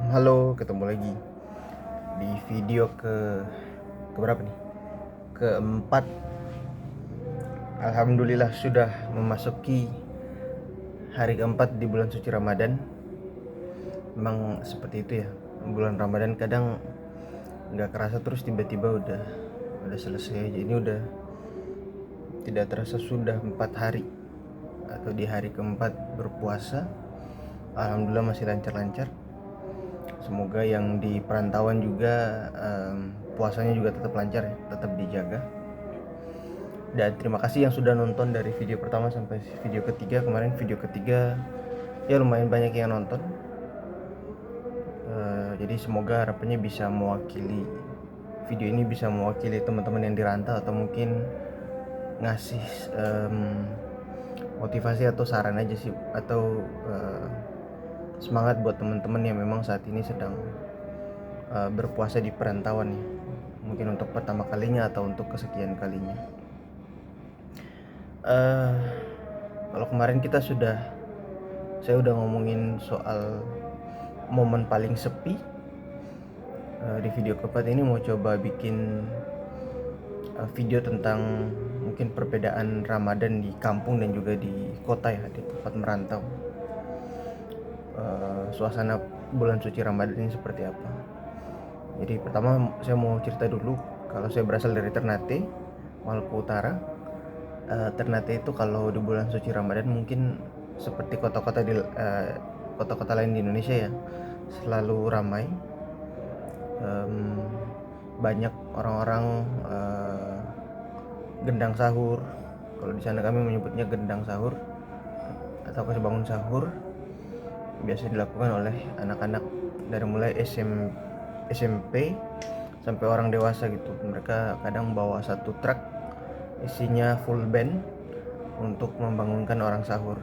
Halo, ketemu lagi di video ke berapa nih? Keempat. Alhamdulillah sudah memasuki hari keempat di bulan suci Ramadan. Memang seperti itu ya. Bulan Ramadan kadang nggak kerasa terus tiba-tiba udah selesai aja. Ini udah tidak terasa sudah 4 hari atau di hari keempat berpuasa. Alhamdulillah masih lancar-lancar. Semoga yang di perantauan juga puasanya juga tetap lancar ya, tetap dijaga. Dan terima kasih yang sudah nonton dari video pertama sampai video ketiga. Kemarin video ketiga ya lumayan banyak yang nonton. Jadi semoga harapannya bisa mewakili, video ini bisa mewakili teman-teman yang dirantau atau mungkin ngasih motivasi atau saran aja sih, atau semangat buat teman-teman yang memang saat ini sedang berpuasa di perantauan ya, mungkin untuk pertama kalinya atau untuk kesekian kalinya. Kalau kemarin saya udah ngomongin soal momen paling sepi. Di video keempat ini mau coba bikin video tentang mungkin perbedaan Ramadan di kampung dan juga di kota ya, di tempat merantau. Suasana bulan suci Ramadan ini seperti apa. Jadi pertama saya mau cerita dulu, kalau saya berasal dari Ternate, Maluku Utara. Ternate itu kalau di bulan suci Ramadan mungkin seperti kota-kota lain di Indonesia ya, selalu ramai. Banyak orang-orang gendang sahur. Kalau di sana kami menyebutnya gendang sahur atau kasih bangun sahur. Biasa dilakukan oleh anak-anak dari mulai SMP sampai orang dewasa gitu. Mereka kadang bawa satu truk isinya full band untuk membangunkan orang sahur.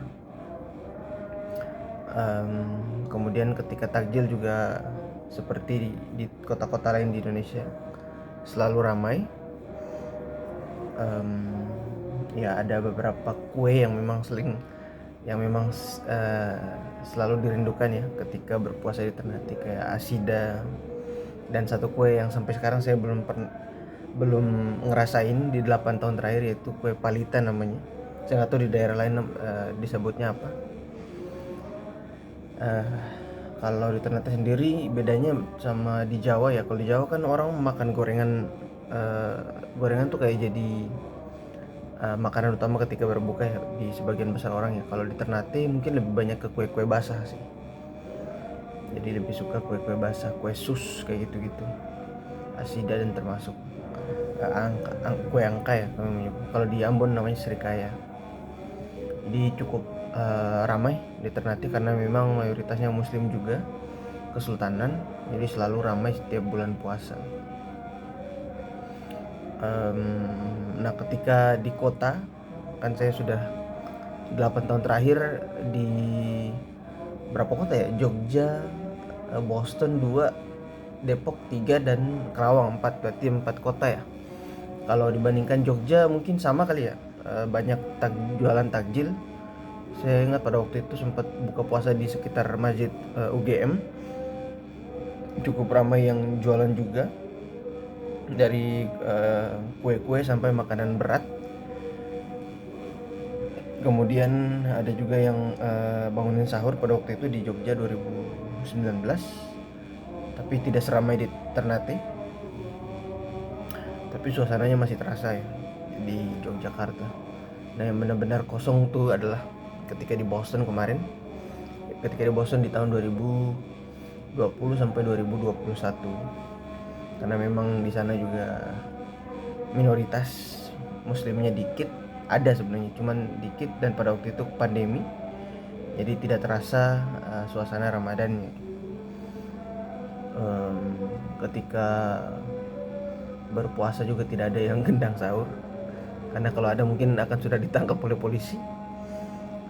Kemudian ketika takjil juga seperti di kota-kota lain di Indonesia selalu ramai. Ya ada beberapa kue yang memang selalu dirindukan ya ketika berpuasa di Ternate, kayak asida, dan satu kue yang sampai sekarang saya belum ngerasain di 8 tahun terakhir, yaitu kue palita namanya. Saya nggak tahu di daerah lain disebutnya apa. Kalau di Ternate sendiri bedanya sama di Jawa ya. Kalau di Jawa kan orang makan gorengan tuh kayak jadi makanan utama ketika berbuka ya, di sebagian besar orang ya. Kalau di Ternate mungkin lebih banyak ke kue-kue basah sih. Jadi lebih suka kue-kue basah, kue sus kayak gitu-gitu. Asida dan termasuk kue angka ya kami menyebut. Kalau di Ambon namanya serikaya. Jadi cukup ramai di Ternate karena memang mayoritasnya muslim juga, kesultanan. Jadi selalu ramai setiap bulan puasa. Nah ketika di kota, kan saya sudah 8 tahun terakhir di berapa kota ya, Jogja, Boston 2, Depok 3, dan Kerawang 4, berarti 4 kota ya. Kalau dibandingkan Jogja mungkin sama kali ya, banyak jualan takjil. Saya ingat pada waktu itu sempat buka puasa di sekitar masjid UGM, cukup ramai yang jualan juga, dari kue-kue sampai makanan berat. Kemudian ada juga yang bangunin sahur pada waktu itu di Jogja 2019, tapi tidak seramai di Ternate. Tapi suasananya masih terasa ya di Yogyakarta. Nah yang benar-benar kosong tuh adalah ketika di Boston kemarin. Ketika di Boston di tahun 2020 sampai 2021. Karena memang di sana juga minoritas muslimnya dikit, ada sebenarnya cuman dikit, dan pada waktu itu pandemi. Jadi tidak terasa suasana Ramadannya. Ketika berpuasa juga tidak ada yang gendang sahur, karena kalau ada mungkin akan sudah ditangkap oleh polisi.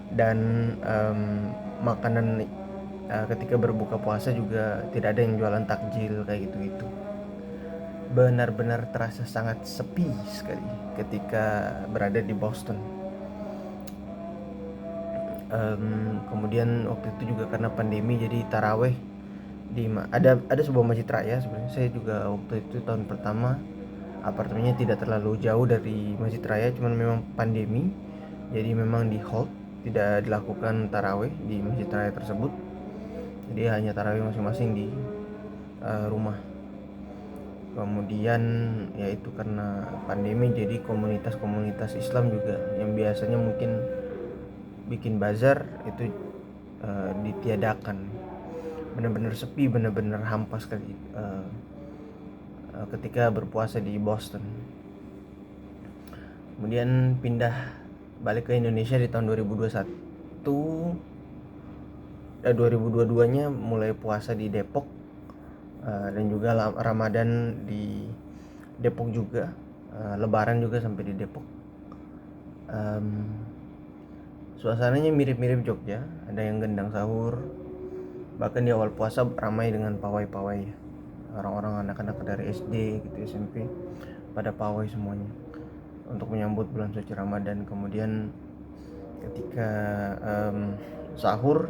Dan makanan ketika berbuka puasa juga tidak ada yang jualan takjil kayak gitu-gitu. Benar-benar terasa sangat sepi sekali ketika berada di Boston. Kemudian waktu itu juga karena pandemi, jadi taraweh ada sebuah masjid raya. Sebenarnya saya juga waktu itu tahun pertama apartemennya tidak terlalu jauh dari masjid raya, cuman memang pandemi jadi memang di hold, tidak dilakukan tarawih di masjid raya tersebut. Jadi hanya tarawih masing-masing di rumah. Kemudian yaitu karena pandemi, jadi komunitas-komunitas Islam juga yang biasanya mungkin bikin bazar itu ditiadakan. Benar-benar sepi, benar-benar hampa sekali ketika berpuasa di Boston. Kemudian pindah balik ke Indonesia di tahun 2021. 2022-nya mulai puasa di Depok, dan juga Ramadan di Depok juga, Lebaran juga sampai di Depok. Suasananya mirip-mirip Jogja, ada yang gendang sahur, bahkan di awal puasa ramai dengan pawai-pawai, orang-orang anak-anak dari SD gitu, SMP pada pawai semuanya untuk menyambut bulan suci Ramadan. Kemudian ketika sahur,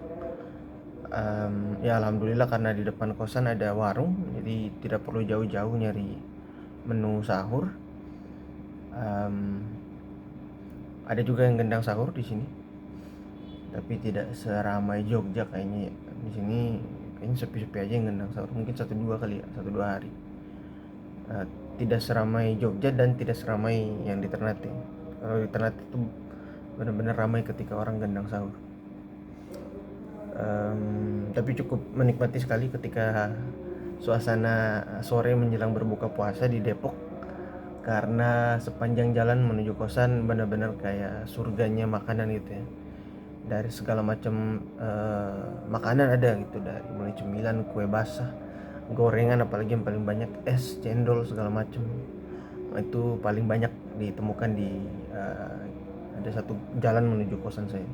ya alhamdulillah karena di depan kosan ada warung, jadi tidak perlu jauh-jauh nyari menu sahur. Ada juga yang gendang sahur di sini, tapi tidak seramai Jogja kayaknya ya. Di sini kayaknya sepi-sepi aja yang gendang sahur, mungkin 1-2 kali ya, 1-2 hari. Tidak seramai Jogja dan tidak seramai yang di Ternate. Kalau di Ternate itu benar-benar ramai ketika orang gendang sahur. Tapi cukup menikmati sekali ketika suasana sore menjelang berbuka puasa di Depok, karena sepanjang jalan menuju kosan benar-benar kayak surganya makanan gitu ya. Dari segala macam makanan ada gitu, dari mulai cemilan, kue basah, gorengan, apalagi yang paling banyak es, cendol, segala macam. Itu paling banyak ditemukan di ada satu jalan menuju kosan saya.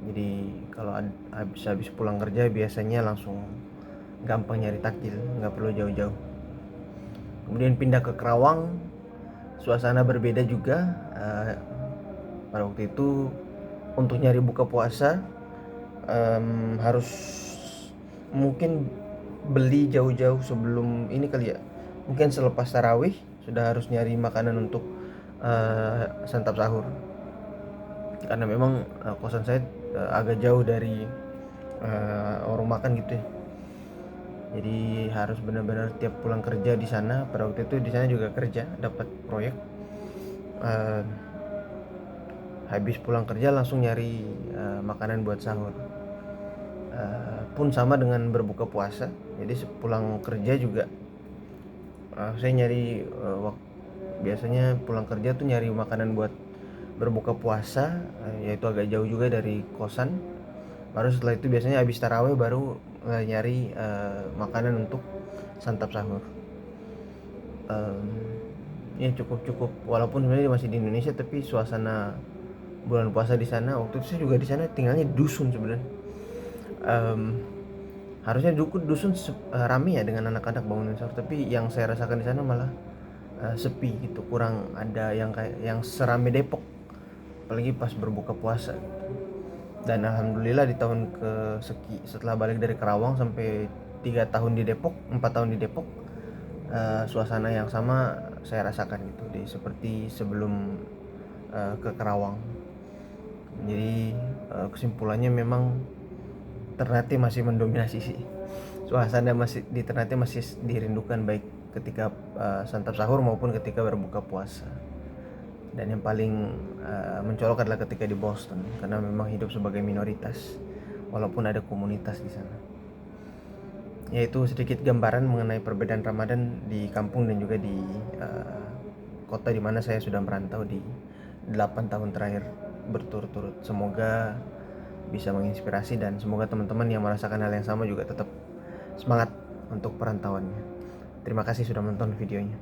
Jadi kalau habis pulang kerja biasanya langsung gampang nyari takjil, nggak perlu jauh-jauh. Kemudian pindah ke Kerawang, suasana berbeda juga. Pada waktu itu untuk nyari buka puasa harus mungkin beli jauh-jauh sebelum ini kali ya, mungkin selepas tarawih sudah harus nyari makanan untuk santap sahur, karena memang kosan saya agak jauh dari warung makan gitu ya. Jadi harus benar-benar tiap pulang kerja di sana. Pada waktu itu di sana juga kerja, dapat proyek. Habis pulang kerja langsung nyari makanan buat sahur. Pun sama dengan berbuka puasa. Jadi sepulang kerja juga saya nyari biasanya pulang kerja tuh nyari makanan buat berbuka puasa, yaitu agak jauh juga dari kosan. Baru setelah itu biasanya habis tarawih baru nyari makanan untuk santap sahur. Ya cukup walaupun sebenarnya masih di Indonesia, tapi suasana bulan puasa di sana, waktu itu saya juga di sana tinggalnya di dusun sebenarnya. Harusnya dusun rame ya dengan anak-anak bangunan sahur, tapi yang saya rasakan di sana malah sepi gitu, kurang ada yang kayak yang serame Depok, apalagi pas berbuka puasa. Dan alhamdulillah di tahun setelah balik dari Kerawang sampai 3 tahun di Depok, 4 tahun di Depok, suasana yang sama saya rasakan gitu, seperti sebelum ke Kerawang. Jadi kesimpulannya memang Ternate masih mendominasi sih. Suasana masih di Ternate masih dirindukan, baik ketika santap sahur maupun ketika berbuka puasa. Dan yang paling mencolok adalah ketika di Boston, karena memang hidup sebagai minoritas walaupun ada komunitas di sana. Yaitu sedikit gambaran mengenai perbedaan Ramadan di kampung dan juga di kota di mana saya sudah merantau di 8 tahun terakhir berturut-turut. Semoga bisa menginspirasi dan semoga teman-teman yang merasakan hal yang sama juga tetap semangat untuk perantauannya. Terima kasih sudah menonton videonya.